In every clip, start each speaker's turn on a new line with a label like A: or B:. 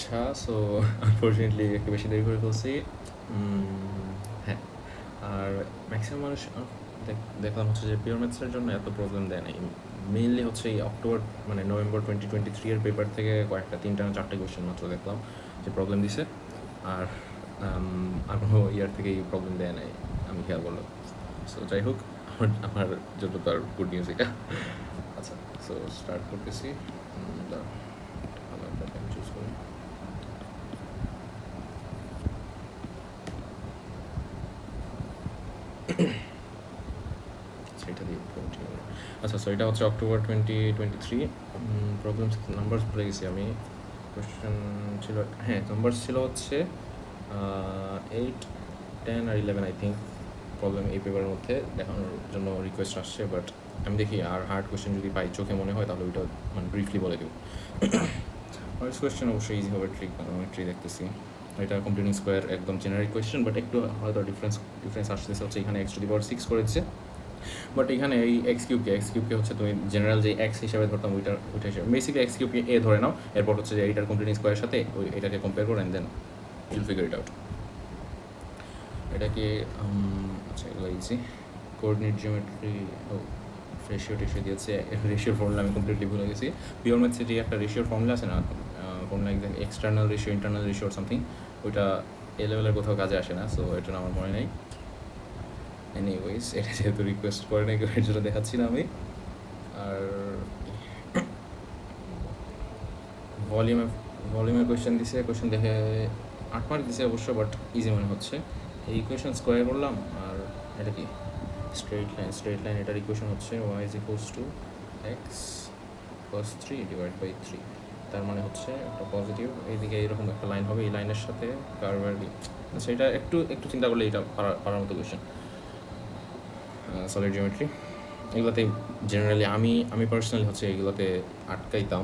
A: আচ্ছা, so unfortunately একটু বেশি দেরি করে ফেলছি। হ্যাঁ, আর ম্যাক্সিমাম মানুষ দেখলাম হচ্ছে যে পিওর ম্যাথসের জন্য এত প্রবলেম দেয় নাই। মেইনলি হচ্ছে এই অক্টোবর মানে নভেম্বর 2023 এর পেপার থেকে কয়েকটা 3টা না 4টে কোয়েশ্চেন মাত্র দেখলাম যে প্রবলেম দিছে। আর আর কোনো ইয়ার থেকে এই প্রবলেম দেয় নাই আমি খেয়াল করলাম। সো যাই হোক, আমার জন্য তো আর গুড নিউজ এটা। আচ্ছা, সো স্টার্ট করতেছি। দাঁড়াও, ভালো একটা টাইম চুজ করি। সেটা দিয়ে কন্টিনিউ। আচ্ছা, সো এটা হচ্ছে অক্টোবর 2023। প্রবলেম নাম্বার ভুলে গেছি আমি। কোয়েশ্চেন ছিল, হ্যাঁ নাম্বার ছিল হচ্ছে 8, 10 আর 11 আই থিঙ্ক। প্রবলেম এই পেপারের মধ্যে দেখানোর জন্য রিকোয়েস্ট আসছে, বাট আমি দেখি আর হার্ড কোয়েশ্চেন যদি পাই চোখে মনে হয় তাহলে ওইটা মানে ব্রিফলি বলে দেব। ফার্স্ট কোয়েশ্চেন অবশ্যই ইজি হবে, ট্রি দেখতেছি। এটা কমপ্লিটিং স্কোয়ার একদম জেনারিক কোয়েশ্চেন, বাট একটু হয়তো ডিফারেন্স আসতেছে হচ্ছে এখানে x⁻6 করেছে, বাট এখানে এই এক্স কিউবকে হচ্ছে তুমি জেনারেল যে এক্স হিসাবে ধরতাম ওইটা হিসাবে বেসিক্যালি x³ এ ধরে নাও। এরপর হচ্ছে যে এইটার কমপ্লিটিং স্কোয়ারের সাথে ওই এটাকে কম্পেয়ার করো and then you'll figure it out. এটাকে আচ্ছা এগুলো ইজি। কোঅর্ডিনেট জিওমেট্রি রেশিও দিয়েছে। রেশিওর ফর্মুলা আমি কমপ্লিটলি ভুলে গেছি। পিওর ম্যাথসে যে একটা রেশিওর ফর্মুলা আছে না, formula exact external ratio internal ratio something, ওইটা এ লেভেলের কোথাও কাজে আসে না, সো এটা আমার মনে নেই। এনিওয়েজ, এটা যেহেতু রিকোয়েস্ট করে নাকি এর জন্য দেখাচ্ছি না আমি। আর ভলিউমের কোয়েশ্চেন দিছে, কোয়েশ্চেন দেখে 8 মার্ক দিছে অবশ্য, বাট ইজি মনে হচ্ছে। এই ইকুয়েশন স্কোয়ার করলাম, আর এটা কি স্ট্রেট লাইন, এটার ইকুয়েশন হচ্ছে y = x + 3 / 3। তার মানে হচ্ছে একটা পজিটিভ, এইদিকে এইরকম একটা লাইন হবে, এই লাইনের সাথে কার্ভার কি। আচ্ছা, এটা একটু চিন্তা করলে এটা পারার মতো কোয়েশ্চেন। সলিড জিওমেট্রি এগুলোতে জেনারেলি আমি পার্সোনালি হচ্ছে এগুলোতে আটকাইতাম,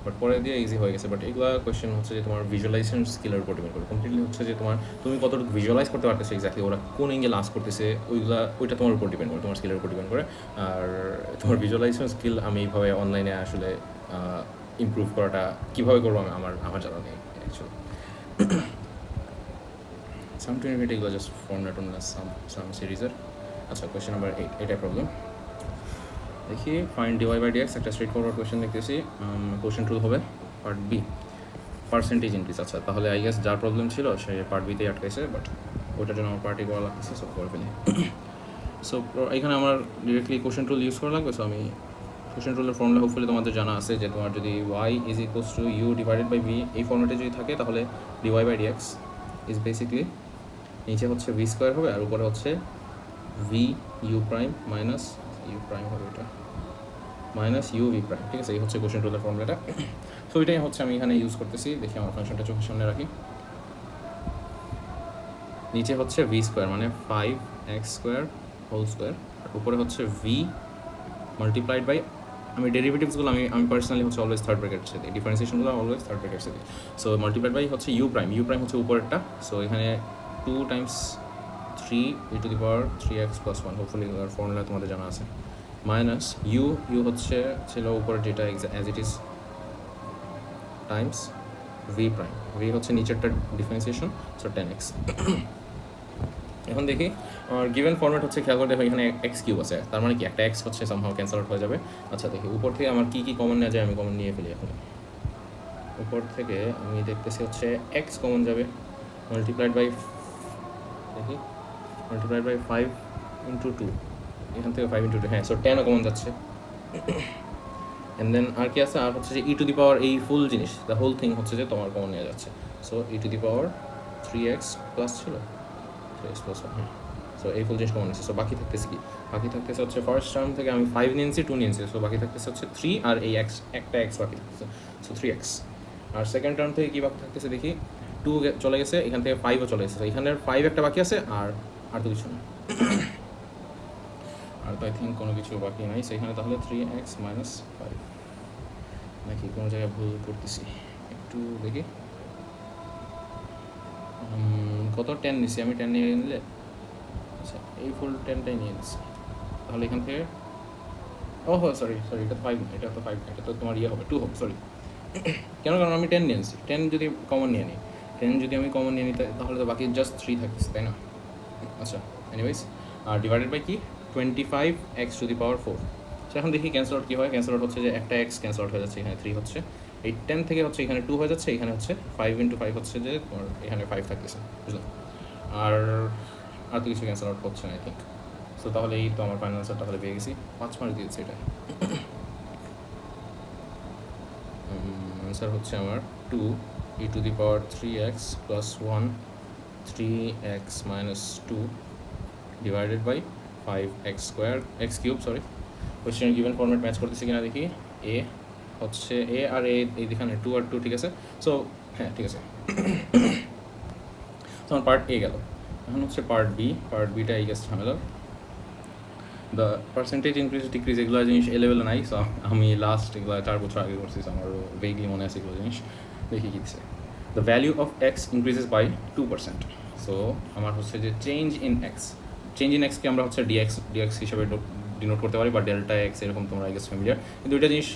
A: বাট পরে দিয়ে ইজি হয়ে গেছে। বাট এগুলো কোয়েশ্চেন হচ্ছে যে তোমার ভিজুয়ালাইজেশন স্কিলের উপর ডিপেন্ড করে কমপ্লিটলি, হচ্ছে যে তুমি কতটুকু ভিজুয়ালাইজ করতে পারতেছো, এক্স্যাক্টলি ওরা কোন অ্যাঙ্গেল আস করতেছে ওইটা তোমার উপর ডিপেন্ড করে, তোমার স্কিলের উপর ডিপেন্ড করে। আর তোমার ভিজুয়ালাইজেশন স্কিল আমি এইভাবে অনলাইনে আসলে ইমপ্রুভ করাটা কীভাবে করবো আমার জানা নেই অ্যাকচুয়ালি। সাম টুয়েন্টি এগুলো জাস্ট ফর্মুলা সাম সিরিজের। আচ্ছা, কোয়েশ্চেন নাম্বার 8, এটাই প্রবলেম। দেখি ফাইন্ড dy/dx, একটা স্ট্রেট ফরওয়ার্ড কোয়েশ্চেন দেখতেছি। কোয়েশ্চেন 2 হবে পার্ট বি, পার্সেন্টেজ ইনক্রিজ। আচ্ছা, তাহলে আই গেস যার প্রবলেম ছিল সে পার্ট বিতেই আটকাইছে, বাট ওইটার জন্য আমার পার্টি করা লাগতেছে, সো করে ফেলি। সো এখানে আমার ডিরেক্টলি কোয়েশ্চেন টুল ইউজ করা লাগবে। সো আমি কোয়েশ্চেন টুলের ফর্মুলা হোপফুলি তোমাদের জানা আছে, যে তোমার যদি y = u / v এই ফর্মেটে যদি থাকে, তাহলে dy/dx ইজ বেসিকলি নিচে হচ্ছে v² হবে, আর উপরে হচ্ছে vu prime minus u prime হবে, এটা মাইনাস uv প্রাইম। ঠিক আছে, এই হচ্ছে কোয়েশ্চেন টুলের ফর্মুলাটা। সো এটাই হচ্ছে আমি এখানে ইউজ করতেছি। দেখি আমার ফাংশনটা চোখের সামনে রাখি। নিচে হচ্ছে v² মানে 5x² হোল স্কোয়ার, আর উপরে হচ্ছে v মাল্টিপ্লাইড বাই, আমি ডেরিভেটিভসগুলো আমি পার্সোনালি হচ্ছে অলওয়েজ থার্ড ব্র্যাকেটসে দিই, ডিফারেন্সিয়েশনগুলো অলওয়েজ থার্ড ব্র্যাকেটসে দিই। সো মাল্টিপ্লাইড বাই হচ্ছে u প্রাইম হচ্ছে উপরেরটা। সো এখানে 2 × 3e⁻3x + 1, হোপফুলি ফর্মুলা তোমাদের জানা আছে, মাইনাস u হচ্ছে ছিল উপরে যেটা as it is Times v হচ্ছে নিচেরটা ডিফারেন্সিয়েশন, সো 10x। এখন দেখি আমার গিভেন ফর্মেট হচ্ছে, খেয়াল করে দেখো এখানে x³ আছে, তার মানে কি একটা x হচ্ছে সামহাও ক্যান্সেল আউট হয়ে যাবে। আচ্ছা, দেখি উপর থেকে আমার কী কমন নেওয়া যায়, আমি কমন নিয়ে ফেলি। এখন উপর থেকে আমি দেখতেছি হচ্ছে x কমন যাবে, মাল্টিপ্লাইড বাই 5 × 2, এখান থেকে 5 × 2, হ্যাঁ। সো 10ও কমন যাচ্ছে। অ্যান্ড দেন আর কি আছে, আর হচ্ছে যে e⁻, এই ফুল জিনিস দ্য হোল থিং হচ্ছে যে তোমার কমন নেওয়া যাচ্ছে। সো e⁻3x প্লাস ছিল 3x + 1, হ্যাঁ। সো এই ফুল জিনিস কমন আছে। সো বাকি থাকতেছে কি, বাকি থাকতেছে হচ্ছে ফার্স্ট টার্ম থেকে আমি 5 নিয়েছি, 2 নিয়েছি, সো বাকি থাকতেছে হচ্ছে 3, আর এই একটা x বাকি থাকতেছে, সো 3x। আর সেকেন্ড টার্ম থেকে কী বাকি থাকতেছে দেখি, 2 চলে গেছে, এখান থেকে 5ও চলে গেছে, এখানের 5 একটা বাকি আছে, আর তো কিছু না, আর তো আই থিঙ্ক কোনো কিছু বাকি নাই। সেখানে তাহলে 3x - 5, নাকি কোনো জায়গায় ভুল করতেছি, একটু দেখি। কত 10 নিছি আমি, 10 নিয়ে নিলে, আচ্ছা এই ফুল 10টাই নিয়ে নিচ্ছি। তাহলে এখান থেকে সরি এটা তো 5, এটা তো তোমার ইয়ে হবে 2 হবে, সরি কেন, কারণ আমি 10 নিয়ে নিচ্ছি, 10 যদি কমন নিয়ে নিই, 10 যদি আমি কমন নিয়ে নিই তাহলে তো বাকি জাস্ট 3 থাকতেছে, তাই না? আচ্ছা, এনিওয়েজ, আর ডিভাইডেড বাই কি 25x⁴। সো এখন দেখি ক্যান্সেল আউট কী হয়। ক্যান্সেল আউট হচ্ছে যে একটা এক্স ক্যান্সেল আউট হয়ে যাচ্ছে, এখানে 3 হচ্ছে, এই 10 থেকে হচ্ছে এখানে 2 হয়ে যাচ্ছে, এখানে হচ্ছে 5 × 5 হচ্ছে যে তোমার এখানে 5 থাকতেছে, বুঝলাম? আর আর তো কিছু ক্যান্সেল আউট হচ্ছে না আই থিঙ্ক। সো তাহলে এই তো আমার ফাইনাল আনসার তাহলে পেয়ে গেছি, 5 মার্ক দিয়েছে এটা। আনসার হচ্ছে আমার 2e⁻³ + 1 3x - 2 divided by 5x² sorry. Question given format match করতেছে কিনা দেখি। এ হচ্ছে এ আর এইখানে 2 আর 2 ঠিক আছে। সো হ্যাঁ ঠিক আছে। তো আমার পার্ট এ গেল, এখন হচ্ছে পার্ট বি। পার্ট বিটা এই গেছে ঝামেলা। দ্য পার্সেন্টেজ ইনক্রিজ ডিক্রিজ এগুলো জিনিস এ লেভেলে নাই। সো আমি লাস্ট এগুলো 4 বছর আগে করছি, আমারও ভেগলি মনে আছে এগুলো জিনিস। দেখি কী দিচ্ছে। The value of x increases by 2%। So আমার হচ্ছে যে চেঞ্জ ইন এক্স কে আমরা হচ্ছে ডিএক্স হিসেবে ডিনোট করতে পারি, বা ডেল্টা এক্স এরকম তোমরা আই গেস ফ্যামিলিয়ার। কিন্তু দুইটা জিনিস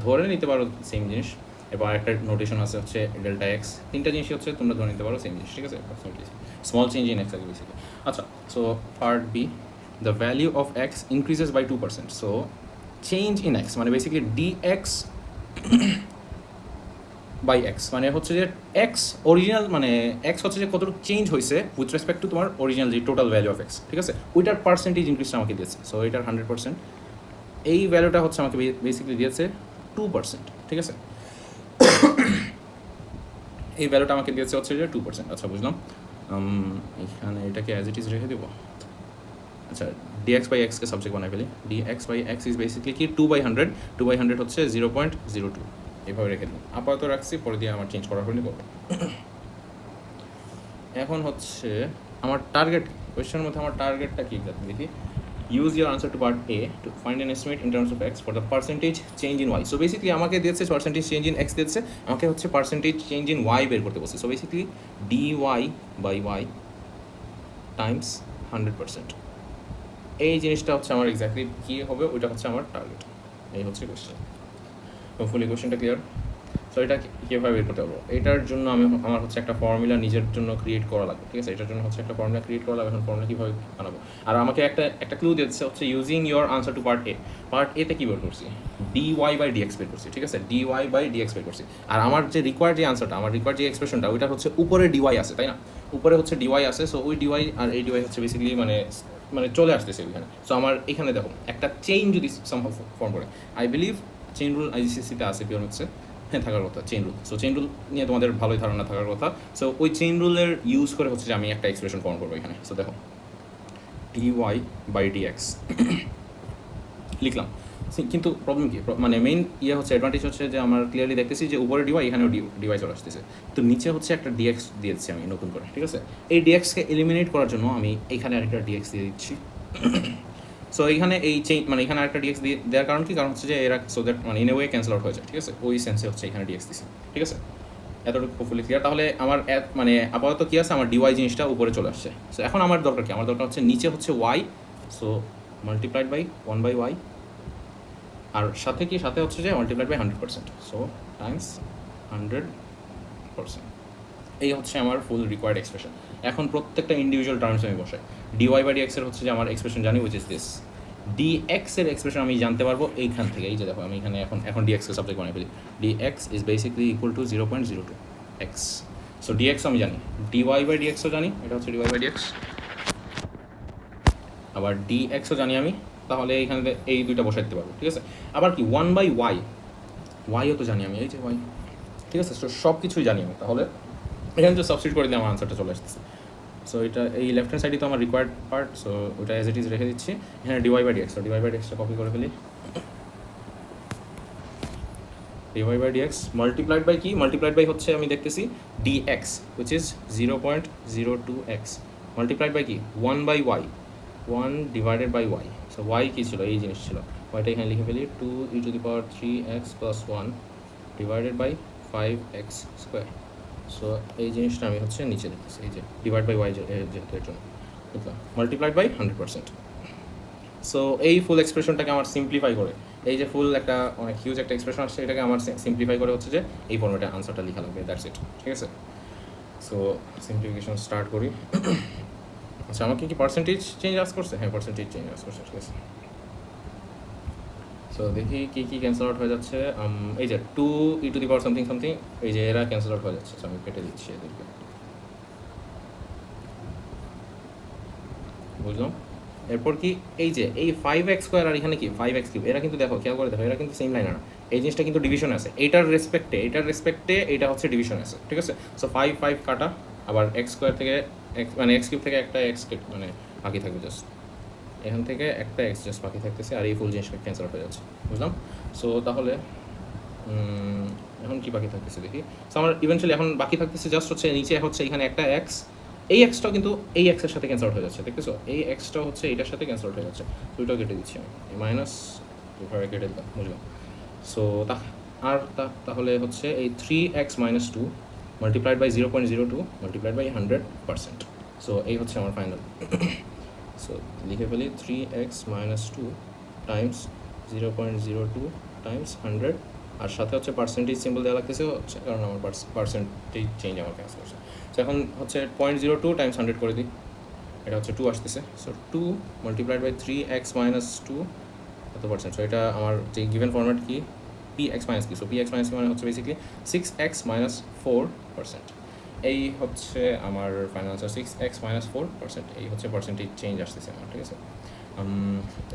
A: ধরে নিতে পারো সেম জিনিস। এবার একটা নোটেশন আছে হচ্ছে ডেল্টা এক্স, তিনটা জিনিসই হচ্ছে তোমরা ধরে নিতে পারো সেম জিনিস, ঠিক আছে? স্মল চেঞ্জ ইন এক্স আগে বেসিক্যালি। আচ্ছা, so part B, the value of x increases by 2%। So change in x মানে বেসিক্যালি ডিএক্স বাই এক্স মানে হচ্ছে যে এক্স অরিজিনাল মানে এক্স হচ্ছে যে কতটুকু চেঞ্জ হয়েছে উইথ রেসপেক্ট টু তোমার অরিজিনাল যে টোটাল ভ্যালু অফ এক্স, ঠিক আছে? ওইটার পার্সেন্টেজ ইনক্রিজটা আমাকে দিয়েছে। সো এটার 100%, এই ভ্যালুটা হচ্ছে আমাকে বেসিক্যালি দিয়েছে 2%, ঠিক আছে? এই ভ্যালুটা আমাকে দিয়েছে হচ্ছে যে 2%। আচ্ছা, বুঝলাম। এখানে এটাকে অ্যাজ ইট ইজ রেখে দেবো। আচ্ছা, dx/x-কে সাবজেক্ট বানাই ফেলি। dx/x ইজ বেসিক্যালি কি 2/100, 2/100 হচ্ছে 0.02, এভাবে রেখে দিই। আপাতত রাখছি, পরে দিয়ে আমার চেঞ্জ করার হলে করবো। এখন হচ্ছে আমার টার্গেট কোয়েশ্চেনের মধ্যে আমার টার্গেটটা কী দেখি। Use your answer to part A to find an estimate in terms of x for the percentage change in y. So basically আমাকে দিয়েছে পার্সেন্টেজ চেঞ্জ ইন এক্স দিয়েছে, আমাকে হচ্ছে পার্সেন্টেজ চেঞ্জ ইন ওয়াই বের করতে বলছে। So basically dy/y Times 100%। এই জিনিসটা হচ্ছে আমার এক্স্যাক্টলি কী হবে, ওইটা হচ্ছে আমার টার্গেট। এই হচ্ছে কোয়েশ্চেন। হোপফুলি কোয়েশ্চেনটা ক্লিয়ার। সো এটা কীভাবে বের করতে পারবো, এটার জন্য আমার হচ্ছে একটা ফর্মুলা নিজের জন্য ক্রিয়েট করা লাগবে, ঠিক আছে? এটার জন্য হচ্ছে একটা ফর্মুলা ক্রিয়েট করা লাগবে। এখন ফর্মুলা কীভাবে বানাবো, আর আমাকে একটা ক্লু দিচ্ছে হচ্ছে using your answer to part A. Part এতে কী বের করছি, dy/dx বের করছি, ঠিক আছে? dy/dx বের করছি। আর আমার যে রিকোয়ার্ড যে আনসারটা, আমার রিকোয়ার্ড যে এক্সপ্রেশনটা, ওইটা হচ্ছে উপরে dy আছে, তাই না? উপরে হচ্ছে dy আছে। সো ওই dy আর এই dy হচ্ছে বেসিক্যালি মানে চলে আসতেছে ওইখানে। সো আমার এখানে দেখো একটা চেইন যদি ফর্ম করে, আই বিলিভ চেইন রুল আইসিসিতে আছে, পিওর হচ্ছে থাকার কথা chain rule. So chain rule নিয়ে তোমাদের ভালোই ধারণা থাকার কথা। সো ওই চেইন রুলের ইউজ করে হচ্ছে যে আমি একটা এক্সপ্রেশন ফর্ম করবো এখানে। সো দেখো dy/dx লিখলাম, কিন্তু প্রবলেম কি, মানে মেইন হচ্ছে অ্যাডভান্টেজ হচ্ছে যে আমার ক্লিয়ারলি দেখতেছি যে উপরে ডিওয়াই, এখানেও ডিওয়াই চলে আসতেছে। তো নিচে হচ্ছে একটা ডিএক্স দিয়েছি আমি নতুন করে, ঠিক আছে? এই ডিএক্সকে এলিমিনেট করার জন্য আমি এখানে আরেকটা ডিএক্স দিয়ে দিচ্ছি। সো এইখানে এই মানে এখানে আরেকটা ডিএক্স দিয়ে দেওয়ার কারণ কি, কারণ হচ্ছে যে এরা সো দ্যাট মানে in a way cancel out হয়ে যায়, ঠিক আছে? ওই সেন্সে হচ্ছে এখানে ডিএক্স দিছি, ঠিক আছে? এতটুকু হোপফুলি ক্লিয়ার। তাহলে আমার মানে আপাতত কী আছে, আমার ডিওয়াই জিনিসটা উপরে চলে আসছে। সো এখন আমার দরকার কি, আমার দরকার হচ্ছে নিচে হচ্ছে y. So multiplied by 1/y, আর সাথে কি, সাথে হচ্ছে যে মাল্টিপ্লাইড বাই 100%। So Times 100%। এই হচ্ছে আমার ফুল রিকোয়ার্ড এক্সপ্রেশন। এখন প্রত্যেকটা ইন্ডিভিজুয়াল টার্মস আমি বসাই। dy/dx এর হচ্ছে যে আমার এক্সপ্রেশন জানি, উইচ ইজ দিস। dx এর এক্সপ্রেশন আমি জানতে পারবো এইখান থেকে। এই যে দেখো আমি এখানে এখন dx এর সাবজেক্ট বানাই ফেলি। dx is basically equal to 0.02 x। So dx আমি জানি, dy/dx ও জানি, এটা হচ্ছে dy/dx। আবার dx ও জানি আমি, তাহলে এইখানে এই দুইটা বসাই দিতে পারবো, ঠিক আছে? আবার কি 1/y, ও তো জানি আমি, এই যে y, ঠিক আছে? সো সব কিছুই জানি আমি, তাহলে এখানে তো সাবস্টিটিউট করে দিলে আমার আনসারটা চলে আসতেছে। সো এটা এই লেফট হ্যান্ড সাইডে তো আমার রিকোয়ার্ড পার্ট। সো ওটা অ্যাজ ইট ইজ রেখে দিচ্ছি। এখানে dy/dx, তো dy/dxটা কপি করে ফেলি। dy/dx মাল্টিপ্লাইড বাই কি, মাল্টিপ্লাইড বাই হচ্ছে আমি দেখতেছি dx which is 0.02x multiplied by কি 1/y, 1 divided by y। So y কী ছিল, এই জিনিস ছিল। ওয়াইটা এখানে লিখে ফেলি 2e⁻³ x + 1 divided by 5x²। So এই জিনিসটা আমি হচ্ছে নিচে লিখতেছি, এই যে ডিভাইড বাই ওয়াই যেহেতু এর জন্য লিখলাম, মাল্টিপ্লাইড বাই 100%। সো এই ফুল এক্সপ্রেশনটাকে আমার সিম্পলিফাই করে এই যে ফুল একটা অনেক হিউজ একটা এক্সপ্রেশন আসছে, এটাকে আমার সিম্পলিফাই করে হচ্ছে যে এই ফর্মেটে আনসারটা লেখা লাগবে, দ্যাটস ইট, ঠিক আছে। সো সিম্পলিফিকেশন স্টার্ট করি। আচ্ছা, আমাকে কি পার্সেন্টেজ চেঞ্জ আস করছে? হ্যাঁ, পার্সেন্টেজ চেঞ্জ আস করছে, ঠিক আছে। সো দেখি কী কী ক্যান্সেল আউট হয়ে যাচ্ছে। এই যে 2e⁻ সামথিং সামথিং, এই যে এরা ক্যান্সেল আউট হয়ে যাচ্ছে। সো আমি কেটে দিচ্ছি এদেরকে, বুঝলাম। এরপর কি এই যে এই 5x² আর এখানে কি 5x3, এরা কিন্তু দেখো, খেয়াল করে দেখো, এরা কিন্তু সেম লাইন না, এই জিনিসটা কিন্তু ডিভিশন আছে, এটার রেসপেক্টে এটা হচ্ছে ডিভিশন আছে, ঠিক আছে। সো 5 কাটা, আবার x² থেকে মানে x³ থেকে একটা x মানে বাকি থাকবে, জাস্ট এখান থেকে একটা x জাস্ট বাকি থাকতেছে, আর এই ফুল জিনিসটা ক্যান্সেল হয়ে যাচ্ছে, বুঝলাম। সো তাহলে এখন কি বাকি থাকতেছে দেখি। সো আমার ইভেন্চুয়ালি এখন বাকি থাকতেছে জাস্ট হচ্ছে নিচে হচ্ছে এখানে একটা x, এই এক্সটাও কিন্তু এই এক্সের সাথে ক্যান্সেল আউট হয়ে যাচ্ছে, দেখতেছো, এই এক্সটাও হচ্ছে এইটার সাথে ক্যান্সেল আউট হয়ে যাচ্ছে। তো ওইটাও কেটে দিচ্ছি আমি, এই মাইনাস দুভাবে কেটে দিলাম, বুঝলাম। সো তাহলে হচ্ছে এই 3x - 2 multiplied by 0.02 multiplied by 100%। So এই হচ্ছে আমার ফাইনাল। সো লিখে ফেলি 3x - 2 টাইমস 0.02 টাইমস 100, আর সাথে হচ্ছে পার্সেন্টেজ সিম্বল দেওয়া লাগতেছে হচ্ছে কারণ আমার পার্সেন্টেজ চেঞ্জ আমার ক্যান্সেল করছে। সো এখন হচ্ছে 0.02 টাইমস 100 করে দিই, এটা হচ্ছে 2 আসতেছে। সো 2 মাল্টিপ্লাইড বাই 3x - 2 কত পার্সেন্ট। সো এটা আমার যে গিভেন ফরম্যাট কি px - কি, সো px - কি মানে হচ্ছে বেসিক্যালি 6x - 4%। এই হচ্ছে আমার ফাইনাল আনসার, 6x - 4%। এই হচ্ছে পার্সেন্টেজ চেঞ্জ আসতেছে আমার, ঠিক আছে।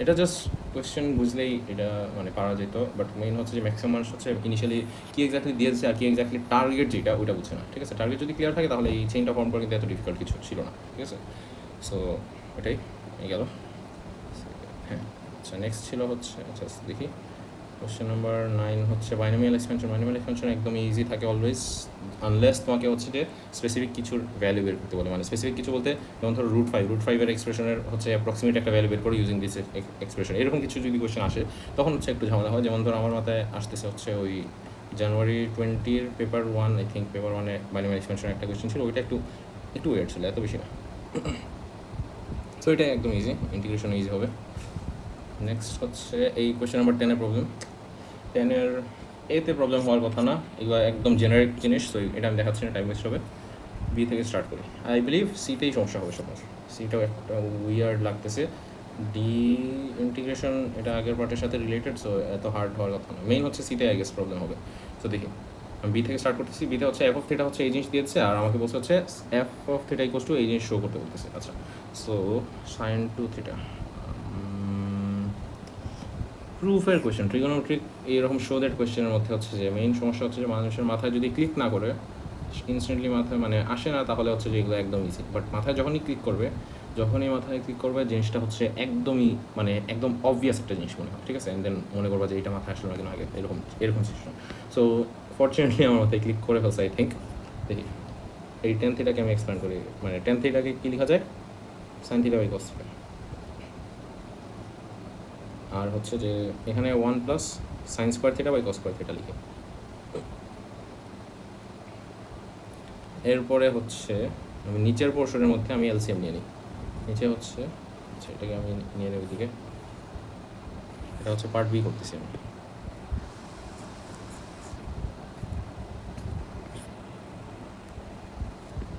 A: এটা জাস্ট কোয়েশ্চেন বুঝলেই এটা মানে পারা যেত, বাট মেইন হচ্ছে যে ম্যাক্সিমাম মানুষ হচ্ছে ইনিশিয়ালি কী এক্স্যাক্টলি দিয়েছে আর কি এক্স্যাক্টলি টার্গেট যেটা ওইটা বুঝছে না, ঠিক আছে। টার্গেট যদি ক্লিয়ার থাকে তাহলে এই চেইনটা ফর্ম করা কিন্তু এত ডিফিকাল্ট কিছু ছিল না, ঠিক আছে। সো এটাই এই গেল। হ্যাঁ, আচ্ছা নেক্সট ছিল হচ্ছে, আচ্ছা দেখি কোশ্চেন নাম্বার 9 হচ্ছে বাইনোমিয়াল এক্সপেনশন। বাইনোমিয়াল এক্সপেনশন একদম ইজি থাকে অলওয়েজ, আনলেস তোমাকে হচ্ছে যে স্পেসিফিক কিছুর ভ্যালু বের করতে বলে। মানে স্পেসিফিক কিছু বলতে যেমন ধরো √5 এক্সপ্রেশনের হচ্ছে অ্যাপ্রক্সিমেট একটা ভ্যালু বের করে ইউজিং দিস এক্সপ্রেশন, এরকম কিছু যদি কোশ্চেন আসে তখন হচ্ছে একটু ঝামেলা হয়। যেমন ধরো আমার মাথায় আসতেছে হচ্ছে ওই January 20 paper 1, I think paper 1-এ বাইনোমিয়াল এক্সপেনশনের একটা কোশ্চেন ছিল, ওইটা একটু ওয়েট ছিল, এত বেশি না। সো এটা একদম ইজি, ইন্টিগ্রেশন ইজি হবে। নেক্সট হচ্ছে এই কোশ্চেন নাম্বার 10-এর প্রবলেম। 10-এর এতে প্রবলেম হওয়ার কথা না, এগুলো একদম জেনারিক জিনিস, তো এটা আমি দেখাচ্ছি না, টাইম ওয়েস্ট হবে। বি থেকে স্টার্ট করি। আই বিলিভ সিতেই সমস্যা হবে সবার, সিটাও একটা উইয়ার্ড লাগতেছে। ডি ইন্টিগ্রেশন এটা আগের পার্টের সাথে রিলেটেড, সো এত হার্ড হওয়ার কথা না। মেইন হচ্ছে সিতে আই গেস প্রবলেম হবে। তো দেখি আমি বি থেকে স্টার্ট করতেছি। বিতে হচ্ছে f of θ হচ্ছে এই জিনিস দিয়েছে, আর আমাকে বলছে হচ্ছে f of θ = এই জিনিস শো করতে বলতেছে। আচ্ছা, সো sin 2θ প্রুফের কোয়েশ্চেন, ট্রিগোনোমেট্রিক এইরকম শো দ্যাট কোয়েশ্চেনের মধ্যে হচ্ছে যে মেইন সমস্যা হচ্ছে যে মানুষের মাথায় যদি ক্লিক না করে ইনস্ট্যান্টলি মাথায় মানে আসে না, তাহলে হচ্ছে যে এগুলো একদম ইজি। বাট মাথায় যখনই মাথায় ক্লিক করবে জিনিসটা হচ্ছে একদমই মানে একদম অবভিয়াস একটা জিনিস মনে হয়, ঠিক আছে। অ্যান্ড দেন মনে করবা যে এটা মাথায় আসলো না কেন আগে, এরকম সিচুয়েশন। সো ফর্চুনেটলি আমার মাথায় ক্লিক করে ফেলছে আই থিঙ্ক। দেখি এই tan θ-কে আমি এক্সপ্লেন করি। মানে tan θ-কে কী লেখা যায়, sin θ বাই cos θ। আর হচ্ছে যে এখানে 1 প্লাস sin² θ বাই cos² θ লিখি। এরপরে হচ্ছে আমি নিচের পোর্শনের মধ্যে আমি এলসিএম নিয়ে নিই। নিচে হচ্ছে আচ্ছা এটাকে আমি নিয়ে নেব দিকে, এটা হচ্ছে পার্ট বি করতেছি আমি।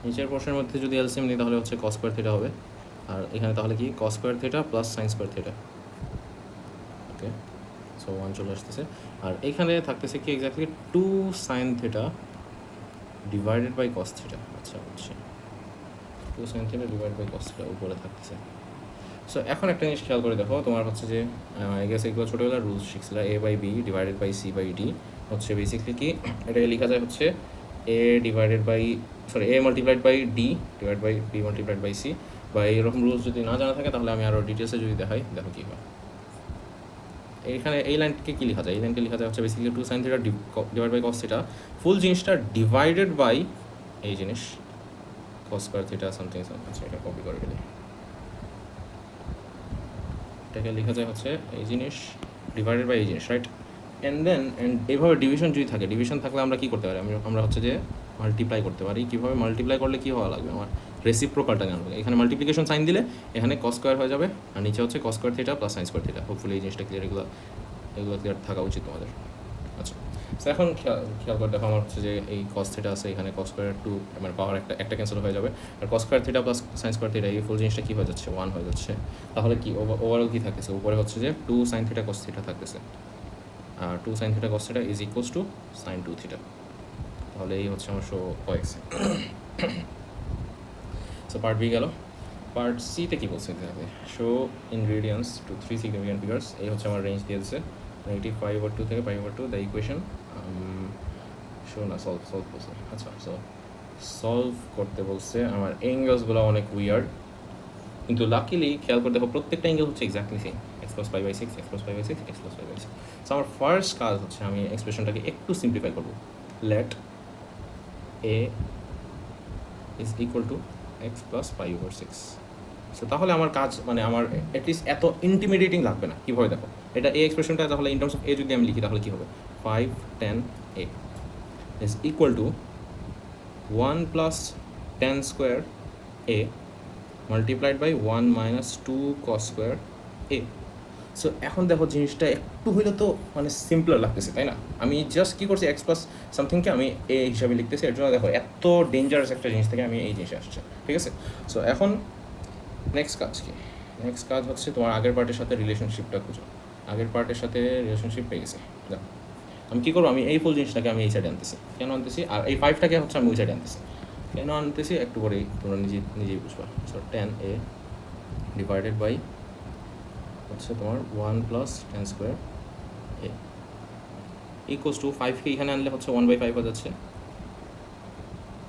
A: নিচের পোর্শনের মধ্যে যদি এলসিএম নিই তাহলে হচ্ছে cos² θ হবে, আর এখানে তাহলে কি cos² θ প্লাস sin² θ। ওকে, সো 1 চলে আসতেছে। আর এখানে থাকতেছে কি exactly 2 sin θ divided by cos θ। আচ্ছা বুঝছি, 2 sin θ ডিভাইড বাই cos θ উপরে থাকতেছে। সো এখন একটা জিনিস খেয়াল করে দেখো, তোমার হচ্ছে যে আই গেস এগুলো ছোটোবেলার rules শিখছিল, a/b divided by c/d হচ্ছে বেসিক্যালি কি এটাকে লেখা যায় হচ্ছে a multiplied by d divide by b multiplied by c। বা এইরকম রুলস যদি না জানা থাকে তাহলে আমি আরও ডিটেলসে যদি দেখাই, দেখো কী হয়। এখানে এই লাইনকে কী লেখা যায়, এই লাইনকে লেখা যায় হচ্ছে basically 2 sin θ divide by cos θ, full জিনিসটা ডিভাইডেড বাই এই জিনিস cos² θ সামথিং। আচ্ছা এটা কপি করে দিলে এটাকে লেখা যায় হচ্ছে এই জিনিস ডিভাইডেড বাই এই জিনিস, রাইট। অ্যান্ড এইভাবে ডিভিশন যদি থাকে, ডিভিশন থাকলে আমরা কী করতে পারি, আমরা হচ্ছে যে মাল্টিপ্লাই করতে পারি। কীভাবে মাল্টিপ্লাই করলে কী হওয়া লাগবে, আমার রেসিপ্রোকালটা জানবো। এখানে মাল্টিপ্লিকেশন সাইন দিলে এখানে cos² হয়ে যাবে, আর নিচে হচ্ছে cos² θ প্লাস sin² θ। হোপফুলি এই জিনিসটা ক্লিয়ার। এগুলো এগুলো ক্লিয়ার থাকা উচিত তোমাদের। আচ্ছা, তো এখন খেয়াল করে দেখো, আমার হচ্ছে যে এই কস থিটা আছে, এখানে কস স্কোয়ার 2 মানে পাওয়ার একটা ক্যান্সেল হয়ে যাবে, আর cos square theta plus sine square theta এই ফুল জিনিসটা কী হয়ে যাচ্ছে, 1 হয়ে যাচ্ছে। তাহলে কি ওভারঅল কী থাকতেছে, উপরে হচ্ছে যে 2 সাইন থিটা কস থিটা থাকতেছে, আর 2 sine theta cos theta is equals to sine 2 theta. তাহলে এই হচ্ছে আমার শো হয়েছে। সো পার্ট বি গেল। পার্ট সিতে কী বলছে, show ingredients to 3 significant figures. এই হচ্ছে আমার রেঞ্জ দিয়ে দিচ্ছে -5/2 থেকে π/2 দ্য ইকুয়েশন শো না সলভ বলছে। আচ্ছা, সলভ করতে বলছে। আমার অ্যাঙ্গেলসগুলো অনেক উইয়ার্ড, কিন্তু লাকিলি খেয়াল করে দেখো প্রত্যেকটা অ্যাঙ্গেল হচ্ছে exactly same, x + π/6 x + π/6 x + π/6। So আমার ফার্স্ট কাজ হচ্ছে আমি এক্সপ্রেশনটাকে একটু সিম্পলিফাই করবো। Let a is equal to x + π/6। So তাহলে আমার কাজ মানে আমার অ্যাটলিস্ট এত ইন্টিমিডিয়েটিং লাগবে না। কীভাবে দেখো, এটা এই এক্সপ্রেশনটা তাহলে ইন টার্মস অফ a যদি আমি লিখি তাহলে কী হবে, 5 tan a is equal to 1 + tan square a multiplied by 1 - 2 cos square a। So এখন দেখো জিনিসটা একটু হইলে তো মানে সিম্পলার লাগতেছে, তাই না? আমি জাস্ট কী করছি, x প্লাস সামথিংকে আমি a হিসাবে লিখতেছি। এর জন্য দেখো এত ডেঞ্জারাস একটা জিনিস থেকে আমি এই জিনিসে আসছে, ঠিক আছে? সো এখন নেক্সট কাজ কি? নেক্সট কাজ হচ্ছে তোমার আগের পার্টের সাথে রিলেশনশিপটা খুঁজো। আগের পার্টের সাথে রিলেশনশিপ পেয়ে গেছে। দেখো আমি কী করবো, আমি এই ফুল জিনিসটাকে আমি এই সাইডে আনতেছি। কেন আনতেছি? আর এই 5টাকে হচ্ছে আমি ওই সাইডে আনতেছি। কেন আনতেছি একটু পরেই তোমরা নিজেই বুঝবা। So tan a divided by হচ্ছে তোমার 1 + tan square a equals to 5কে এখানে আনলে হচ্ছে 1/5 হয়ে যাচ্ছে,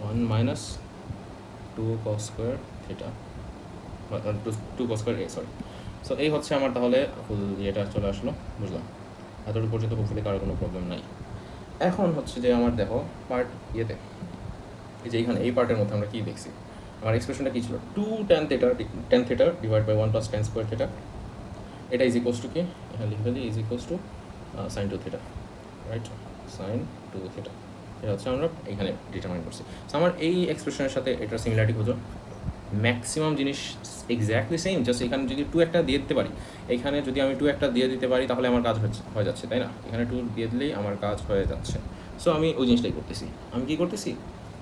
A: 1 - 2 cos square theta 2 cos square a, sorry. So এই হচ্ছে আমার তাহলে ফুল ইয়েটা চলে আসলো, বুঝলাম? এতটুকু পর্যন্ত হোপফুলি কারো কোনো প্রবলেম নাই। এখন হচ্ছে যে আমার দেখো পার্ট ইয়েতে এই যে এইখানে এই পার্টের মধ্যে আমরা কী দেখছি, আমার এক্সপ্রেশনটা কী ছিল, 2 tan theta divide by 1 + tan square theta. এটা ইজ ইকুয়ালস টু কি, এখানে লিখে ফেলি, is equals to sine 2 theta, right? Sine 2 theta এটা হচ্ছে আমরা এখানে ডিটারমাইন করছি। সো আমার এই এক্সপ্রেশনের সাথে এটার সিমিলারিটি খুঁজো। ম্যাক্সিমাম জিনিস এক্স্যাক্টলি সেম, জাস্ট এখানে যদি 2 একটা দিয়ে দিতে পারি, এখানে যদি আমি 2 একটা দিয়ে দিতে পারি তাহলে আমার কাজ হয়ে যাচ্ছে, তাই না? এখানে 2 দিয়ে দিলেই আমার কাজ হয়ে যাচ্ছে। সো আমি ওই জিনিসটাই করতেছি। আমি কী করতেছি,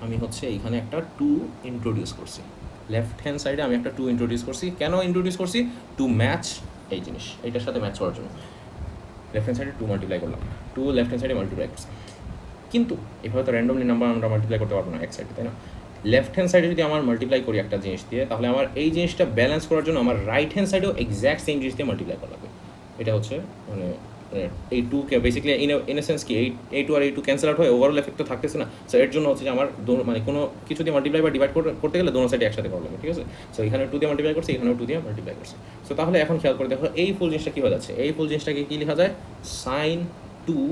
A: আমি হচ্ছে এইখানে একটা 2 ইন্ট্রোডিউস করছি। লেফট হ্যান্ড সাইডে আমি একটা 2 ইন্ট্রোডিউস করছি। কেন ইন্ট্রোডিউস করছি? টু ম্যাচ এই জিনিস, এইটার সাথে ম্যাচ করার জন্য লেফট হ্যান্ড সাইডে 2 মাল্টিপ্লাই করলাম, 2 লেফট হ্যান্ড সাইডে মাল্টিপ্লাই করছি। কিন্তু এভাবে তো র্যান্ডমলি নাম্বার আমরা মাল্টিপ্লাই করতে পারবো না এক সাইডে, তাই না? লেফট হ্যান্ড সাইডে যদি আমার মাল্টিপ্লাই করি একটা জিনিস দিয়ে, তাহলে আমার এই জিনিসটা ব্যালেন্স করার জন্য আমার রাইট হ্যান্ড সাইডেও এক্স্যাক্ট সেম জিনিস দিয়ে মাল্টিপ্লাই করা লাগবে। এটা হচ্ছে মানে এই 2কে বেসিক্যালি ইন এ সেন্স কি, এই 2 আর এই 2 ক্যান্সেল আউট হয়, ওভারঅল এফেক্ট তো থাকতেছে না। সো এর জন্য হচ্ছে যে আমার মানে কোনো কিছু দিয়ে মাল্টিপ্লাই বা ডিভাইড করতে গেলে দোনো সাইডে একসাথে করা লাগবে, ঠিক আছে? সো এখানে 2 দিয়ে মাল্টিপ্লাই করছি, এখানেও 2 দিয়ে মাল্টিপ্লাই করছি। সো তাহলে এখন খেয়াল করে দেখো এই ফুল জিনিসটা কী হয়ে যাচ্ছে, এই ফুল জিনিসটাকে কী লেখা যায়, সাইন 2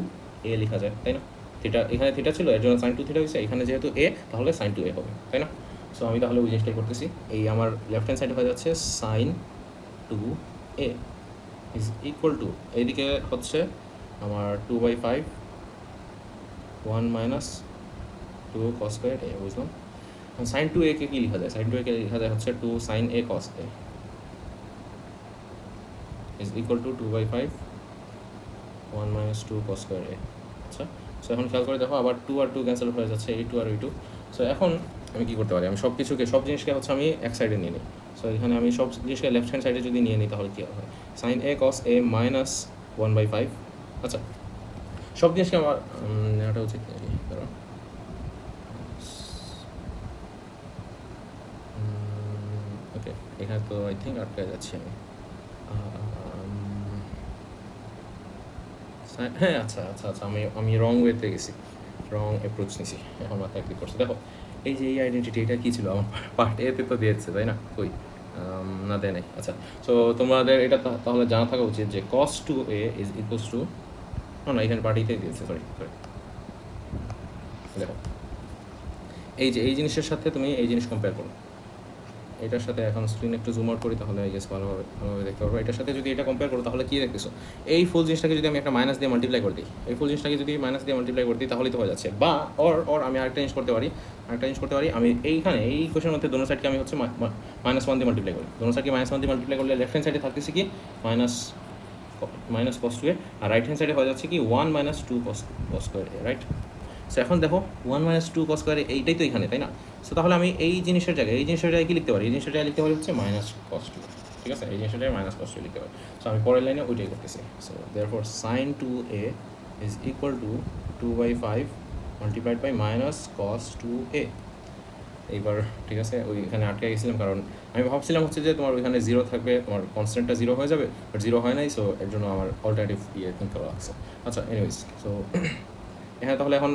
A: a লেখা যায়, তাই না? থিটা, এখানে থিটা ছিল, এর জন্য সাইন 2 থিটা হয়েছে, এখানে যেহেতু a তাহলে সাইন 2 a হবে, তাই না? সো আমি তাহলে ওই জিনিসটাই করতেছি। এই আমার লেফট হ্যান্ড সাইডে হয়ে যাচ্ছে sine 2 a is equal to, এইদিকে হচ্ছে আমার 2/5 1 - 2 cos স্কোয়ার a, বুঝলাম? সাইন 2 a কে কী লেখা যায়, সাইন 2 a কে লেখা যায় হচ্ছে 2 sin a cos a is equal to 2/5 1 - 2 cos square a। আচ্ছা, সো এখন খেয়াল করে দেখো আবার 2 আর 2 ক্যান্সেল হয়ে যাচ্ছে, এই 2 আর এই 2। সো এখন আমি কী করতে পারি, আমি সব জিনিসকে হচ্ছে আমি এক সাইডে নিয়ে নিই। সো এখানে আমি সব জিনিসকে লেফট হ্যান্ড সাইডে যদি নিয়ে নিই তাহলে কী হয়, সাইন a cos a - 1/5। আচ্ছা, সব জিনিসকে আমার নেওয়াটা উচিত, ধরো ওকে, এখানে তো আই থিঙ্ক আটকে যাচ্ছি আমি। হ্যাঁ, আচ্ছা, আমি রং ওয়েতে গেছি, রং অ্যাপ্রোচ নিছি, এখন মাথায় ক্লিক করছি। দেখো এই যে এই আইডেন্টিটি, এটা কী ছিল আমার পার্ট এতে তো দিয়েছে, তাই না? কই না, দেয় নাই। আচ্ছা, সো তোমাদের এটা তাহলে জানা থাকা উচিত যে cos 2a is equals two, না এখানে পার্টিতেই দিয়েছে, সরি। দেখো এই যে এই জিনিসের সাথে তুমি এই জিনিস কম্পেয়ার করো, এটার সাথে এখন স্ক্রিন একটু জুম আউট করি তাহলে আই গেস ভালোভাবে দেখতে পারবো। এটার সাথে যদি এটা কম্পেয়ার করো তাহলে কী দেখতেছো, এই ফুল জিনিসটাকে যদি আমি একটা মাইনাস দিয়ে মাল্টিপ্লাই করে দিই, এই ফুল জিনিসটাকে যদি মাইনাস দিয়ে মাল্টিপ্লাই করে দিই তাহলেই তো হয়ে যাচ্ছে। বা অর আমি আরেকটা জিনিস করতে পারি, আমি এইখানে এই কোশ্চেনের মধ্যে দোনো সাইডকে আমি হচ্ছে -1 দিয়ে মাল্টিপ্লাই করি। দোনো সাইডকে -1 দিয়ে মাল্টিপ্লাই করলে লেফট হ্যান্ড সাইডে থাকতেছে কি, মাইনাস কস টু এ, আর রাইট হ্যান্ড সাইডে হয়ে যাচ্ছে কি 1 মাইনাস 2 কস স্কোয়ার এ, রাইট? সো এখন দেখো 1 মাইনাস 2 কস স্কোয়ার এইটাই তো এখানে, তাই না? সো তাহলে আমি এই জিনিসের জায়গায় কি লিখতে পারি? এই জিনিসের জায়গায় লিখতে পারি হচ্ছে মাইনাস কস টু, ঠিক আছে? এই জিনিসের জায়গায় মাইনাস কস টু লিখতে পারি। সো আমি পরের লাইনে ওইটাই করতেছি। So therefore sine 2a is equal to 2/5 multiplied by minus cos 2a। এইবার ঠিক আছে, ওইখানে আটকে গেছিলাম কারণ আমি ভাবছিলাম হচ্ছে যে তোমার ওইখানে জিরো থাকবে, তোমার কনস্ট্যান্টটা জিরো হয়ে যাবে, বাট জিরো হয় নাই। সো এর জন্য আমার অল্টারনেটিভ থিঙ্ক করা লাগছে। আচ্ছা, এনিওয়েজ, সো হ্যাঁ, তাহলে এখন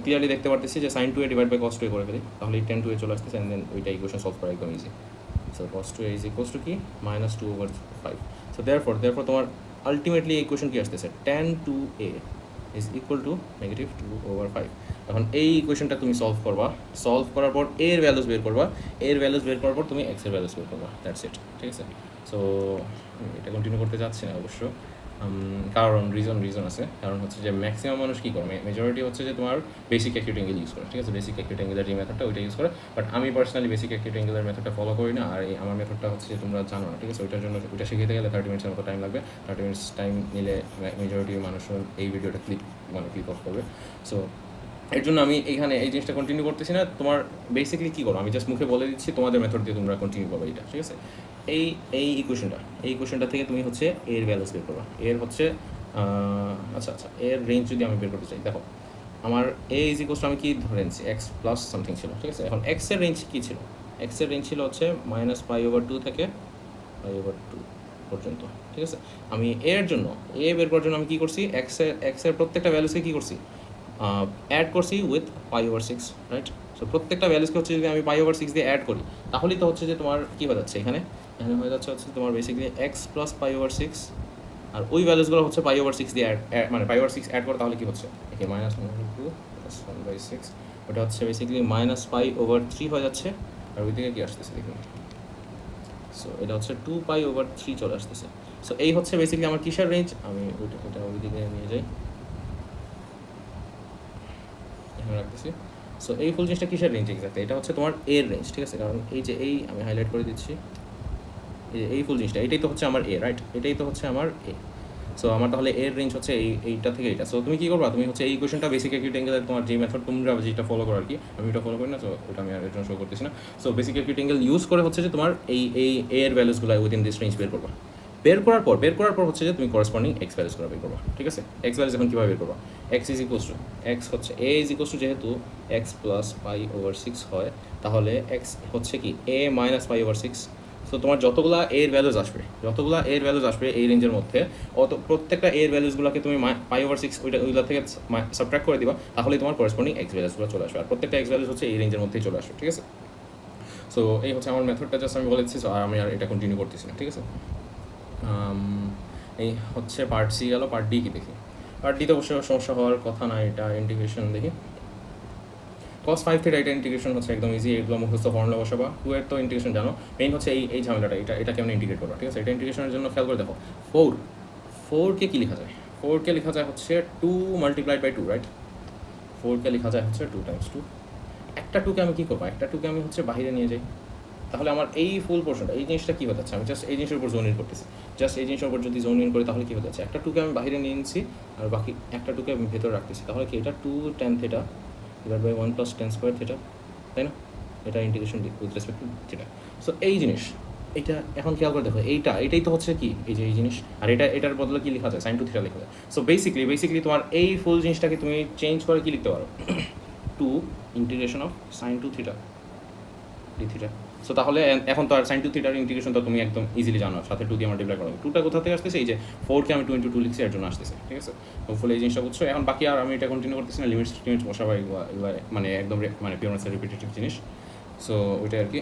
A: ক্লিয়ারলি দেখতে পারতেছি যে sign 2a divide by cos 2a করে ফেলি, তাহলে এই টেন 2a চলে আসতেছে, অ্যান্ড দেন ওইটা ইকুয়েশন সলভ করা একদম easy. So cos 2a is equals to কি মাইনাস 2/5। সো দেয়ারফর তোমার আলটিমেটলি এই ইকুয়েশন কি আসতেছে, tan 2a is equal two negative 2/5। এখন এই ইকুয়েশনটা তুমি সলভ করার পর এর ভ্যালুস বের করার পর তুমি এক্সের ভ্যালুস বের করবা, দ্যাটস ইট, ঠিক আছে? সো এটা কন্টিনিউ করতে যাচ্ছি না অবশ্য, কারণ রিজন আছে। কারণ হচ্ছে যে ম্যাক্সিমাম মানুষ কী করে, মেজরিটি হচ্ছে যে তোমার বেসিক অ্যাকিউট অ্যাঙ্গেল ইউজ করে, ঠিক আছে? বেসিক অ্যাকিউট অ্যাঙ্গেলের যে মেথডটা ওইটা ইউজ করে, বাট আমি পার্সোনালি বেসিক অ্যাকিউট অ্যাঙ্গেলের মেথডটা ফলো করি না। আর এই আমার মেথডটা হচ্ছে যে তোমরা জানো না, ঠিক আছে? ওইটার জন্য ওইটা শিখতে গেলে 30 মিনিটের মতো টাইম লাগবে। 30 মিনিটস টাইম নিলে মেজরিটি মানুষ এই ভিডিওটা ক্লিক অফ করবে। সো এর জন্য আমি এইখানে এই জিনিসটা কন্টিনিউ করতেছি না। তোমার বেসিক্যালি কী করো, আমি জাস্ট মুখে বলে দিচ্ছি, তোমাদের মেথড দিয়ে তোমরা কন্টিনিউ করবে এটা, ঠিক আছে? এই ইকুয়েশনটা থেকে তুমি হচ্ছে এর ভ্যালুস বের করবা। এর হচ্ছে আচ্ছা, এর রেঞ্জ যদি আমি বের করতে চাই, দেখো আমার এ ইজ ইকুয়ালস টু আমি কি ধরে নিচ্ছি, এক্স প্লাস সামথিং ছিল, ঠিক আছে? এখন এক্সের রেঞ্জ কী ছিল? এক্সের রেঞ্জ ছিল হচ্ছে -π/2 থেকে π/2 পর্যন্ত, ঠিক আছে? আমি এর জন্য এ বের করার জন্য আমি কী করছি, এক্সের প্রত্যেকটা ভ্যালুসকে কী করছি, অ্যাড করছি উইথ π/6, রাইট? সো প্রত্যেকটা ভ্যালুসকে হচ্ছে যদি আমি π/6 দিয়ে অ্যাড করি, তাহলেই তো হচ্ছে যে তোমার কী হয়ে যাচ্ছে, এখানে হয়ে যাচ্ছে হচ্ছে তোমার বেসিক্যালি এক্স প্লাস π/6, আর ওই ভ্যালুসগুলো হচ্ছে π/6 দিয়ে মানে π/6 অ্যাড করে, তাহলে কী হচ্ছে, এখানে -1/2 + 1/6, ওটা হচ্ছে বেসিক্যালি -π/3 হয়ে যাচ্ছে। আর ওই দিকে কী আসতেছে দেখুন, সো এটা হচ্ছে 2π/3 চলে আসতেছে। সো এই হচ্ছে বেসিক্যালি আমার কিসের রেঞ্জ, আমি ওইটা ওই দিকে নিয়ে যাই, এখানে রাখতেছি। সো এই ফুল জিনিসটা কিসের রেঞ্জ এক্স্যাক্টলি, এটা হচ্ছে তোমার এর রেঞ্জ, ঠিক আছে? কারণ এই যে আমি হাইলাইট করে দিচ্ছি, এই ফুল জিনিসটা এটাই তো হচ্ছে আমার এ, রাইট? এটাই তো হচ্ছে আমার এ। সো আমার তাহলে এর রেঞ্জ হচ্ছে এইটা থেকে এইটা। সো তুমি কী করবা, তুমি হচ্ছে এই ইকুয়েশনটা বেসিক অ্যাকিউট অ্যাঙ্গেলের তোমার যে মেথড তোমরা যেটা ফলো করো আর কি, আমি এটা ফলো করি না, সো ওটা আমি আর এর জন্য শো করতেছি না। So basic acute angle use করে হচ্ছে যে তোমার এই এর ভ্যালুসগুলো উইদিন দিস রেঞ্জ বের করবা। বের করার পর হচ্ছে যে তুমি করসপন্ডিং এক্স ভ্যালুসগুলো বের করবা, ঠিক আছে? এক্স ভ্যালুস এখন কীভাবে বের করবা, x is equals two x হচ্ছে এ ইজ ইকুয়ালস টু যেহেতু এক্স প্লাস π/6 হয়, তাহলে এক্স হচ্ছে কি এ মাইনাস π/6। সো তোমার যতগুলা এর ভ্যালুস আসবে এই রেঞ্জের মধ্যে, প্রত্যেকটা এর ভ্যালুসগুলোকে তুমি π/6 ওইগুলো থেকে সাবট্রাক্ট করে দিবা, তাহলে তোমার করসপন্ডিং এক্স ভ্যালুসগুলো চলে আসবে। আর প্রত্যেকটা এক্স ভ্যালুস হচ্ছে এই রেঞ্জের মধ্যেই চলে আসবে, ঠিক আছে? সো এই হচ্ছে আমার মেথডটা, জাস্ট আমি বলেছি। সো আর আমি আর এটা কন্টিনিউ করতেছি না, ঠিক আছে? এই হচ্ছে পার্ট সি গেল। পার্ট ডি কি দেখি? পার্ট ডিতে অবশ্য সমস্যা হওয়ার কথা না, এটা ইন্টিগ্রেশন দেখি। cos 5 থিটা, এটা ইন্টিগ্রেশন হচ্ছে একদম ইজি, এগুলো মুখস্থ ফর্মুলা বসাবা। 2 এর তো ইন্টিগ্রেশন জানো, মেইন হচ্ছে এই ঝামেলাটা, এটা কেমন ইন্টিগ্রেট করবা, ঠিক আছে? এটা ইন্টিগ্রেশনের জন্য খেয়াল করে দেখো, 4কে কী লেখা যায়, 4কে লেখা যায় হচ্ছে 2 মাল্টিপ্লাইড বাই 2, রাইট? 4কে লেখা যায় হচ্ছে 2 × 2। একটা 2কে আমি কী করবো, একটা 2কে আমি হচ্ছে বাইরে নিয়ে যাই, তাহলে আমার এই ফুল পোর্শনটা, এই জিনিসটা কী হতে যাচ্ছে, আমি জাস্ট এই জিনিসের উপর জোন ইন করতেছি। জাস্ট এই জিনিসের উপর যদি জোন ইন করি, তাহলে কী হতে যাচ্ছে, একটা 2কে আমি বাইরে নিয়ে নিচ্ছি, আর বাকি একটা 2কে আমি ভেতরে রাখতেছি, তাহলে কি এটা 2 tan θ ডিভাইড বাই 1 + tan² θ, তাই না? এটা integration with respect to theta. So এই জিনিস, এটা এখন খেয়াল করে দেখো, এটাই তো হচ্ছে কি এই জিনিস, আর এটার বদলে কি লেখা যায়, sin 2 θ লেখা যায়। সো বেসিক্যালি তোমার এই ফুল জিনিসটাকে তুমি চেঞ্জ করে কি লিখতে পারো, 2 integration of sin 2 θ dθ। So তাহলে এখন তো আর sin 2 θ ইন্টিগ্রেশন তো তুমি একদম ইজিলি জানো, সাথে 2 দিয়ে মাল্টিপ্লাই করো। 2টা কোথা থেকে আসতেছে, এই যে 4কে আমি 2 × 2 লিখছি, এর জন্য আসতেছে, ঠিক আছে? হোপফুলি এই জিনিসটা বুঝছো। এখন বাকি আর আমি এটা কন্টিনিউ করতেছি না, লিমিটস বসাবো, এগুলো মানে একদম মানে পিওর ম্যাথসের রিপিটেটিভ জিনিস। সো ওইটাই আর কি।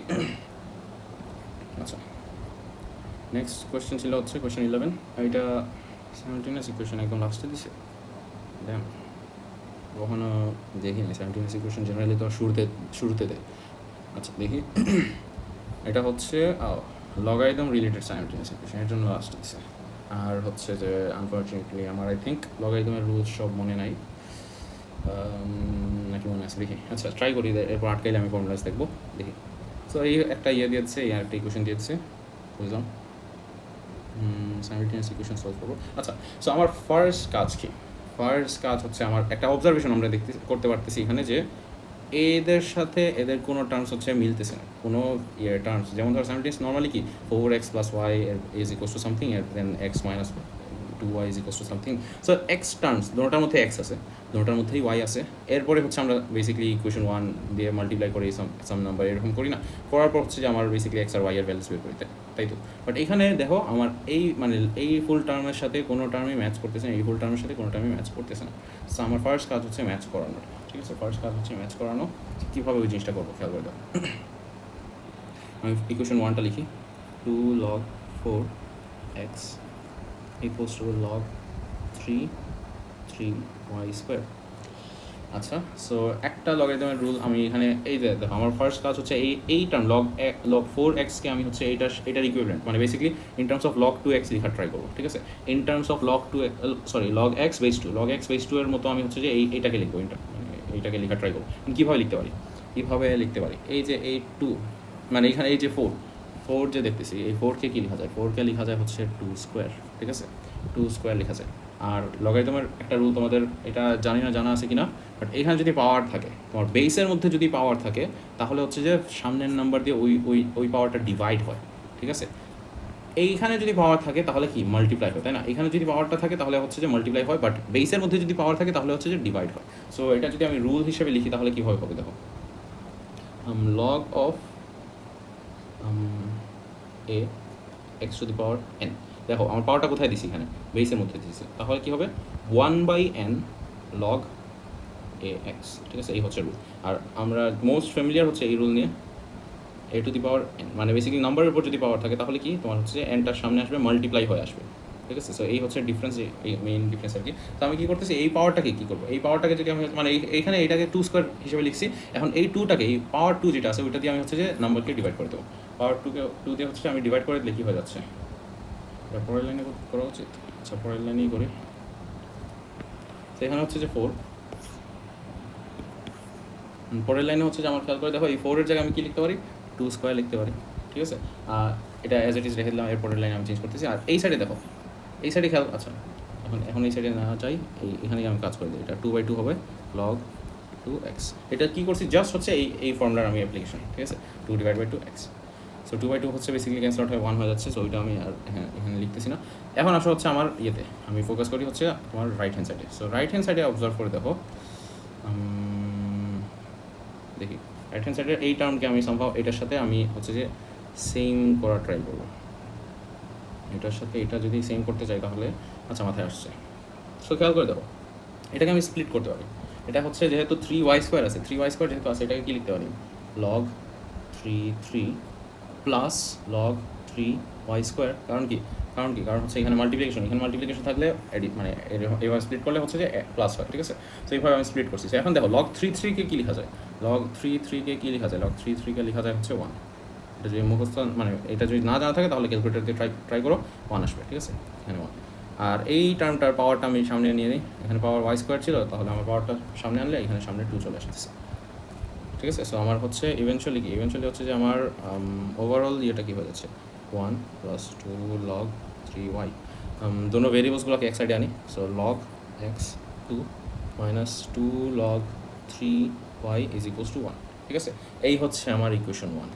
A: আচ্ছা, নেক্সট কোয়েশ্চেন ছিল হচ্ছে কোয়েশ্চেন 11। এটা সাইমালটেনিয়াস ইকুয়েশন একদম লাস্টে দিছে, কখনো দেখিনি সাইমালটেনিয়াস ইকুয়েশন, জেনারেলি তো শুরুতে দেয়। আচ্ছা দেখি, এটা হচ্ছে লগারিদম রিলেটেড সাইমালটেনিয়াস ইকুয়েশন, এর জন্য লাস্ট দিছে। আর হচ্ছে যে আনফর্চুনেটলি আমার আই থিঙ্ক লগারিদমের রুলস সব মনে নাই, নাকি মনে আছে দেখি। আচ্ছা ট্রাই করি, এরপর আটকাইলে আমি ফর্মুলাস দেখবো, দেখি। সো এই একটা দিয়েছে, এই একটা ইকুয়েশন দিয়েছে, বুঝলাম। সাইমultaneous ইকুয়েশন সলভ করবো। আচ্ছা, সো আমার ফার্স্ট কাজ কি? ফার্স্ট কাজ হচ্ছে আমার একটা অবজারভেশন আমরা করতে পারতেছি এখানে যে এদের সাথে এদের কোনো টার্মস হচ্ছে মিলতেছে না, কোনো টার্মস। যেমন ধর সাইমultaneous নর্মালি কি 4x + y is equals to something, then x - 2y is equals to something. So x terms দুটোটার মধ্যে এক্স আছে, দুটোটার মধ্যেই ওয়াই আছে। এরপরে হচ্ছে আমরা বেসিক্যালি ইকুয়েশন 1 দিয়ে মাল্টিপ্লাই করে সাম নাম্বার এরকম করি না, করার পর হচ্ছে যে আমার বেসিক্যালি এক্স আর ওয়াই এর ভ্যালুস বের করতে, তাই তো? বাট এখানে দেখো আমার এই মানে এই ফুল টার্মের সাথে কোনো টার্মই ম্যাচ করতেছে না, এই ফুল টার্মের সাথে কোনো টার্মই ম্যাচ করতেছে না। সো আমার ফার্স্ট কাজ হচ্ছে ম্যাচ করানো, ঠিক আছে? ফার্স্ট কাজ হচ্ছে ম্যাচ করানো। কীভাবে ওই জিনিসটা করবো খেয়াল করে দাও। আমি ইকুয়েশন 1টা লিখি, 2 log 4x equals to log 3y square. আচ্ছা, সো একটা লগারিদমের রুল আমি এখানে এই যে দেখো আমার ফার্স্ট কাজ হচ্ছে এই টার্ম log 4xকে আমি হচ্ছে এটার ইকুইভ্যালেন্ট মানে basically in terms of log 2x লেখার ট্রাই করবো, ঠিক আছে? In terms of log x base 2 এর মতো আমি হচ্ছে যে এইটাকে লিখবো, এইটাকে লেখার ট্রাই করবো। কীভাবে লিখতে পারি? এই যে এই 2 মানে এখানে এই যে 4 যে দেখতেছি, এই 4কে কী লেখা যায়? 4কে লেখা যায় হচ্ছে 2 স্কোয়ার, ঠিক আছে? 2 স্কোয়ার লেখা যায়। আর লগারিদমের একটা রুল তোমাদের এটা জানি না জানা আছে কি না, বাট এখানে যদি পাওয়ার থাকে, তোমার বেসের মধ্যে যদি পাওয়ার থাকে, তাহলে হচ্ছে যে সামনের নাম্বার দিয়ে ওই পাওয়ারটা ডিভাইড হয়, ঠিক আছে? এইখানে যদি পাওয়ার থাকে তাহলে কি মাল্টিপ্লাই হয়, তাই না? এখানে যদি পাওয়ারটা থাকে তাহলে হচ্ছে যে মাল্টিপ্লাই হয়, বাট বেসের মধ্যে যদি পাওয়ার থাকে তাহলে হচ্ছে যে ডিভাইড হয়। সো এটা যদি আমি রুল হিসেবে লিখি তাহলে কীভাবে হবে দেখো, log of a x to the power n। দেখো আমার পাওয়ারটা কোথায় দিছি? এখানে বেসের মধ্যে দিছি, তাহলে কী হবে 1/n log a x, ঠিক আছে? এই হচ্ছে রুল। আর আমরা মোস্ট ফ্যামিলিয়ার হচ্ছে এই রুল নিয়ে, a to the power n মানে বেসিক্যালি নাম্বারের উপর যদি পাওয়ার থাকে তাহলে কি তোমার হচ্ছে nটার সামনে আসবে মাল্টিপ্লাই হয়ে আসবে, ঠিক আছে? সো এই হচ্ছে ডিফারেন্স, এই মেইন ডিফারেন্স আর কি। তো আমি কী করতেছি, এই পাওয়ারটাকে কী করবো? এই পাওয়ারটাকে যদি আমি মানে এইখানে এইটাকে 2 স্কোয়ার হিসেবে লিখছি, এখন এই 2টাকে এই পাওয়ার 2 যেটা আছে ওইটা দিয়ে আমি হচ্ছে যে নাম্বারকে ডিভাইড করে দেবো। পাওয়ার 2 দিয়ে হচ্ছে আমি ডিভাইড করে দিলে কী হয়ে যাচ্ছে? এটা পরের লাইনে করা উচিত। আচ্ছা, পরের লাইনেই করি। সেখানে হচ্ছে যে 4, পরের লাইনে হচ্ছে যে আমার খেয়াল করে দেখো এই 4 এর জায়গায় আমি কী লিখতে পারি? 2 স্কোয়ার লিখতে পারি, ঠিক আছে? এটা অ্যাজ ইট ইজ রেখে দিলাম, এর পরের লাইনে আমি চেঞ্জ করতেছি। আর এই সাইডে দেখো, এই সাইডে খেয়াল, আচ্ছা এখন এই সাইডে না চাই, এখানেই আমি কাজ করে দিই। এটা 2/2 হবে log 2x। এটা কী করছি? জাস্ট হচ্ছে এই ফর্মুলার আমি অ্যাপ্লিকেশন, ঠিক আছে? 2/2x। সো 2/2 হচ্ছে বেসিক্যালি ক্যান্সেল আউট হয়ে 1 হয়ে যাচ্ছে, সো ওইটা আমি আর এখানে লিখতেছি না। এখন আসা হচ্ছে আমার ইয়েতে, আমি ফোকাস করি হচ্ছে তোমার রাইট হ্যান্ড সাইডে। সো রাইট হ্যান্ড সাইডে অবজার্ভ করে দেখো, দেখি রাইট হ্যান্ড সাইডের এই টার্মকে আমি সম্ভব এটার সাথে আমি হচ্ছে যে সেম করার ট্রাই করবো। এটার সাথে এটা যদি সেম করতে চাই তাহলে আচ্ছা মাথায় আসছে। সো খেয়াল করে দেখো, এটাকে আমি স্প্লিট করতে পারি। এটা হচ্ছে যেহেতু 3y স্কোয়ার আছে, 3y স্কোয়ার যেহেতু আছে, এটাকে কী লিখতে পারি? log 3 plus log 3y square. কারণ হচ্ছে এখানে মাল্টিপ্লিকেশন থাকলে মানে এভাবে স্প্লিট করলে হচ্ছে যে প্লাস হয়, ঠিক আছে? তো এইভাবে আমি স্প্লিট করছি। এখন দেখো log 3কে কী লেখা যায়? log 3কে কী লেখা যায়? log 3কে লেখা যায় হচ্ছে 1। এটা যদি মুখস্থ মানে এটা যদি না জানা থাকে তাহলে ক্যালকুলেটর দিয়ে ট্রাই করো, 1 আসবে, ঠিক আছে? এখানে 1। আর এই টার্মটার পাওয়ারটা আমি সামনে নিয়ে নিই, এখানে পাওয়ার y স্কোয়ার ছিল, তাহলে আমার পাওয়ারটা সামনে আনলে এখানে সামনে 2 চলে আসতেছে, ঠিক আছে? সো আমার হচ্ছে ইভেনচুয়ালি হচ্ছে যে আমার ওভারঅল ইয়েটা কী হয়ে যাচ্ছে? 1 + 2 log 3y। দুটো ভেরিয়েবলসগুলোকে এক সাইডে আনি। So log x 2 - 2 log 3y is equals to 1, ঠিক আছে? এই হচ্ছে আমার ইকুয়েশন 1।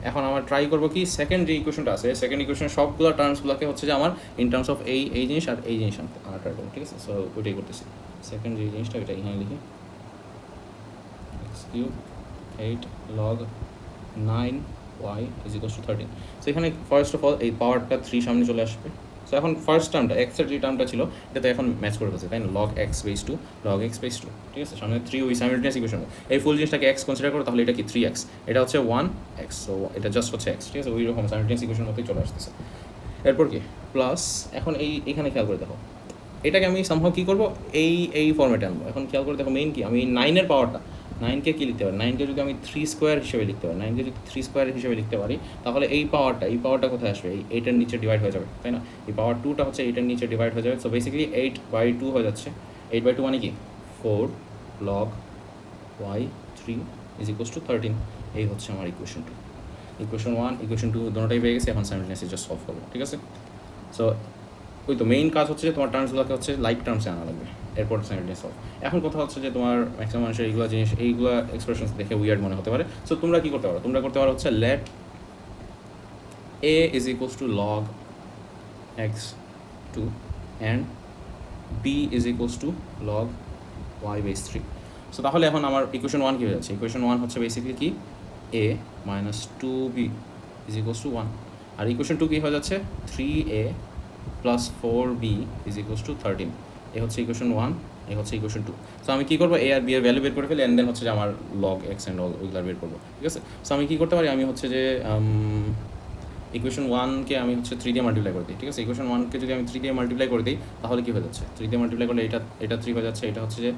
A: এখন আমার ট্রাই করবো কি সেকেন্ড যে ইকুয়েশনটা আছে, সেকেন্ড ইকুয়েশনের সবগুলো টার্মসগুলোকে হচ্ছে যে আমার ইন টার্মস অফ এই জিনিস আর এই জিনিস আনা ট্রাই করবো, ঠিক আছে? সো ওইটাই করতেছি। সেকেন্ড যে জিনিসটা এটা এখানে লিখি, x³ 8 log 9y is equals to 13। So এখানে ফার্স্ট অফ অল এই পাওয়ারটা 3 সামনে চলে আসবে। সো এখন ফার্স্ট টার্মটা এক্সের যে টার্মটা ছিল এটা তো এখন ম্যাচ করে ফেলছে, তাই না? log x base 2 log x base 2, ঠিক আছে? সামনে 3 ওই সাইমultaneous ইকুয়েশন, এই ফুল জিনিসটাকে x কনসিডার করো তাহলে এটা কি 3x, এটা হচ্ছে 1x, সো এটা জাস্ট হচ্ছে x, ঠিক আছে? ওই রকম সাইমultaneous ইকুয়েশন মতোই চলে আসতেছে। এরপর কি প্লাস, এখন এইখানে খেয়াল করে দেখো, এটাকে আমি সম্ভব কী করবো? এই ফর্মেটে আনবো। এখন খেয়াল করে দেখো মেইন কি, আমি 9-এর পাওয়ারটা 9কে কী লিখতে পারি? 9কে যদি আমি 3 স্কোয়ার হিসেবে লিখতে পারি, 9কে যদি 3 স্কোয়ার হিসেবে লিখতে পারি তাহলে এই পাওয়ারটা কোথায় আসবে? এই 8-এর নিচে ডিভাইড হয়ে যাবে, তাই না? এই পাওয়ার 2টা হচ্ছে 8-এর নিচে ডিভাইড হয়ে যাবে। সো বেসিক্যালি 8/2 হয়ে যাচ্ছে। 8/2 মানে কি 4 log y 3 is equals to 13। এই হচ্ছে আমার ইকুয়েশন 2। ইকুয়েশন 1 ইকুয়েশন 2 দুটোটাই পেয়ে গেছে, এখন সাইমultaneously জাস্ট সলভ করবো, ঠিক আছে? সো ওই তো মেইন কাজ হচ্ছে যে তোমার টার্মসগুলোকে হচ্ছে লাইক টার্মসে আনা লাগবে, এরপর সাইমultaneous সলভ। এখন কথা হচ্ছে যে তোমার ম্যাক্সিমাম মানুষের এইগুলো এক্সপ্রেশনস দেখে উইয়ার্ড মনে হতে পারে। সো তোমরা কী করতে পারো, তোমরা করতে পারো হচ্ছে late a is equals to log x2 and b is equals to log y base 3। So তাহলে এখন আমার ইকুয়েশন 1 কী হয়ে যাচ্ছে, ইকুয়েশন 1 হচ্ছে বেসিক্যালি কি a minus 2b is equals to 1, আর ইকুয়েশন 2 কী হয়ে যাচ্ছে 3a plus 4b is equals to 13। এ হচ্ছে ইকুয়েশন 1, এ হচ্ছে ইকুয়েশন 2। সো আমি কী করবো, a আর b এর ভ্যালু বের করে ফেলি, অ্যান্ড দেন হচ্ছে যে আমার লগ এক্স অ্যান্ড অল ওইগুলো বের করবো, ঠিক আছে। সো আমি কী করতে পারি, আমি হচ্ছে যে ইকুয়েশন 1কে আমি হচ্ছে 3 দিয়ে মাল্টিপ্লাই করে দিই, ঠিক আছে। ইকুয়েশন 1কে যদি আমি 3 দিয়ে মাল্টিপ্লাই করে দিই তাহলে কী হয়ে যাচ্ছে, 3 দিয়ে মাল্টিপ্লাই করলে এটা 3 হয়ে যাচ্ছে, এটা হচ্ছে যে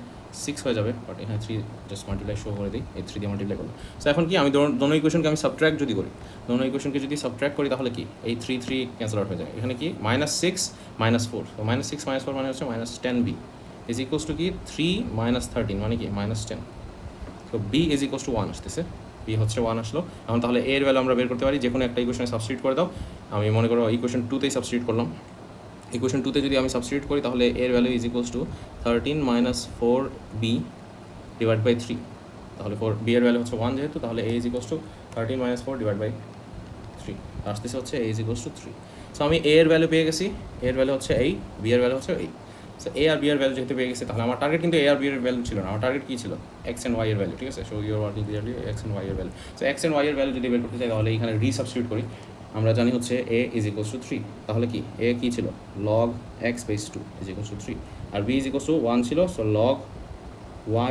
A: 6 হয়ে যাবে, বাট এখানে 3 জাস্ট মাল্টিপ্লাই শো করে দিই, এই 3 দিয়ে মাল্টিপ্লাই করলো। সো এখন কি আমি দোনো ইকুয়েশনকে আমি সাবট্র্যাক্ট যদি করি, দোনো ইকুয়েশনকে যদি সাবট্র্যাক্ট করি তাহলে কি এই 3 ক্যান্সেল আউট হয়ে যায়, এখানে কি -6 -4, তো -6 -4 মানে হচ্ছে -10b ইজ ইকুয়ালস টু কি 3 - 13 মানে কি -10। তো b ইজ ইকুয়ালস টু 1 আসতেছে, b হচ্ছে 1 আসলো। এখন তাহলে এর ভ্যালু আমরা বের করতে পারি, যে কোনো একটা ইকুয়েশনে সাবস্টিটিউট করে দাও। আমি মনে করো ইকুয়েশন 2তেই সাবস্টিটিউট করলাম, ইকুয়েশন 2তে যদি আমি সাবস্টিটিউট করি তাহলে এর value is equals to 13 - 4b divide by 3, তাহলে b এর ভ্যালু হচ্ছে 1 যেহেতু, তাহলে a is equals to 13 - 4 divide by 3 আসতেছে হচ্ছে a is equals to 3। So আমি a এর ভ্যালু পেয়ে গেছি, a এর ভ্যালু হচ্ছে 8, b এর ভ্যালু হচ্ছে 8। সো a আর b এর ভ্যালু যেহেতু পেয়ে গেছি, তাহলে আমার টার্গেট কিন্তু a আর b এর ভ্যালু ছিল না, আমার টার্গেট কী ছিল x অ্যান্ড y এর ভ্যালু, ঠিক আছে। So your working clearly x and y এর value. So x and y এর ভ্যালু যদি বের করতে চাই তাহলে এখানে রিসাবস্টিটিউট করি, আমরা জানি হচ্ছে a ইজ ইকুয়ালস টু 3, তাহলে কি a কী ছিল log x base 2 is equals to 3, আর b ইজ ইকুয়ালস টু 1 ছিল, so log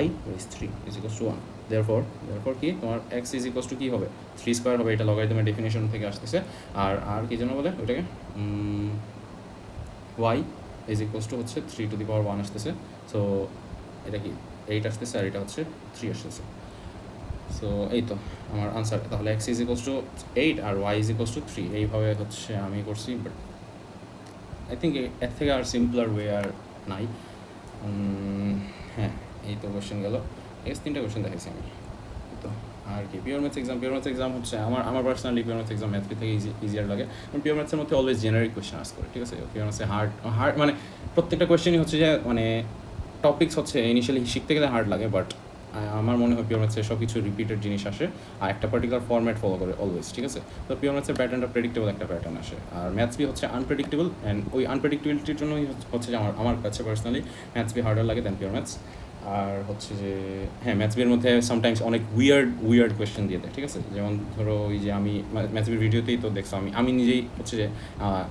A: y base 3 is equals to 1। Therefore কি তোমার x ইজ ইকুয়ালস টু কী হবে 3 স্কোয়ার হবে, এটা লগারিদমের ডেফিনেশন থেকে আসতেছে। আর কী যেন বলে ওইটাকে y ইজ ইকুয়ালস টু হচ্ছে 3 টু দি পাওয়ার 1 আসতেছে। সো এটা কি 8 আসতেছে, আর এটা হচ্ছে 3 আসতেছে। সো এই তো আমার আনসার, তাহলে x ইজ ইকুয়ালস টু 8 আর y ইজ ইকুয়ালস টু 3, এইভাবে হচ্ছে আমি করছি। বাট আই থিঙ্ক এর থেকে আর সিম্পলার ওয়ে আর নাই। হ্যাঁ, এই তো কোয়েশ্চেন গেল, এস 3টা কোয়েশ্চেন দেখাইছি আমি। তো আর কি পিওর ম্যাথস এক্সাম হচ্ছে আমার personally pure maths exam maths থেকে ইজিয়ার লাগে, কারণ পিওর ম্যাথসের মধ্যে অলওয়েজ জেনারিক কোয়েশ্চেন আস করে, ঠিক আছে। পিওর ম্যাথসে হার্ড মানে প্রত্যেকটা কোয়েশ্চেনই হচ্ছে যে মানে টপিক্স হচ্ছে ইনিশিয়ালি শিখতে গেলে হার্ড লাগে, বাট আমার মনে হয় পিওর ম্যাথসে সব কিছু রিপিটেড জিনিস আসে আর একটা পার্টিকুলার ফর্ম্যাট ফলো করে অলওয়েজ, ঠিক আছে। তো পিওর ম্যাথসের প্যাটার্নটা প্রেডিক্টেবল একটা প্যাটার্ন আসে, আর ম্যাথস বি হচ্ছে আনপ্রেডিক্টেবল, অ্যান্ড ওই আনপ্রেডিক্টেবিলিটির জন্যই হচ্ছে যে আমার কাছে পার্সোনালি ম্যাথস বি হার্ডার লাগে দেন পিওর ম্যাথস। আর হচ্ছে যে হ্যাঁ, ম্যাথস বির মধ্যে সামটাইমস অনেক উইয়ার্ড কোয়েশ্চেন দিয়ে দেয়, ঠিক আছে। যেমন ধরো ওই যে আমি ম্যাথস বির ভিডিওতেই তো দেখছো, আমি নিজেই হচ্ছে যে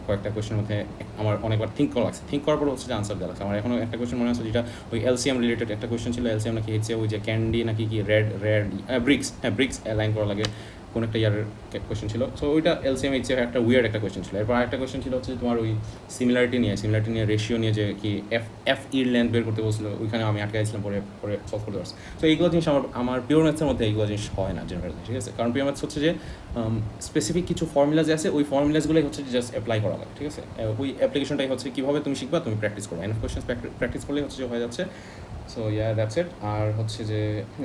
A: কয়েকটা কোয়েশ্চেনের মধ্যে আমার অনেকবার থিঙ্ক করা লাগছে, থিঙ্ক করার পর হচ্ছে যে আনসার দেওয়া লাগছে। আমার এখনও একটা কোয়েশ্চেন মনে আছে, যেটা ওই এলসিএম রিলেটেড একটা কোয়েশ্চেন ছিল, এলসিএম নাকি হচ্ছে ওই যে ক্যান্ডি নাকি কি রেড ব্রিক্স লাইন করা লাগে, কোন একটা ইয়ারের কোয়েশ্চেন ছিল। সো ওইটা এলসিএম এইচসিএফ একটা উইয়ার্ড একটা কোয়েশ্চেন ছিল। এরপর আরেকটা কোয়েশ্চেন ছিল হচ্ছে তোমার ওই সিমিলারিটি নিয়ে রেশিও নিয়ে, যে কি এফ ইর লেন্থ বের করতে বলছিল, ওইখানে আমি আটকে গেছিলাম, পরে সলভ করতে পারছি। তো এইগুলো জিনিস আমার পিওর ম্যাথসের মধ্যে এইগুলো জিনিস হয় না জেনারেলি, ঠিক আছে। কারণ পিওর ম্যাথস হচ্ছে যে স্পেসিফিক কিছু ফর্মুলা যে আছে, ওই ফর্মুলাসগুলোই হচ্ছে যে জাস্ট অ্যাপ্লাই করা লাগে, ঠিক আছে। ওই অ্যাপ্লিকেশনটাই হচ্ছে কীভাবে তুমি শিখবা, তুমি প্র্যাকটিস করো, এনফ কোয়েশ্চেন প্র্যাকটিস করলেই হচ্ছে যে হয়ে যাচ্ছে। So that's it. আর হচ্ছে যে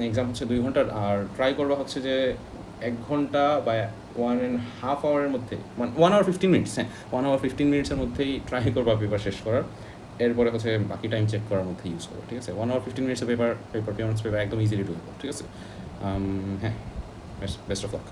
A: এক্সাম হচ্ছে 2 ঘন্টার, আর ট্রাই করবা হচ্ছে যে 1 ঘন্টা বা 1.5 আওয়ারের মধ্যে, 1 hour 15 minutes, হ্যাঁ 1 hour 15 minutes মধ্যেই ট্রাই করবা পেপার শেষ করার। এরপরে হচ্ছে বাকি টাইম চেক করার মধ্যে ইউজ করবো, ঠিক আছে। 1 hour 15 minutes পেপার পেপার একদম ইজিলি ডুয়েবল, ঠিক আছে। হ্যাঁ, বেস্ট অফ লাক।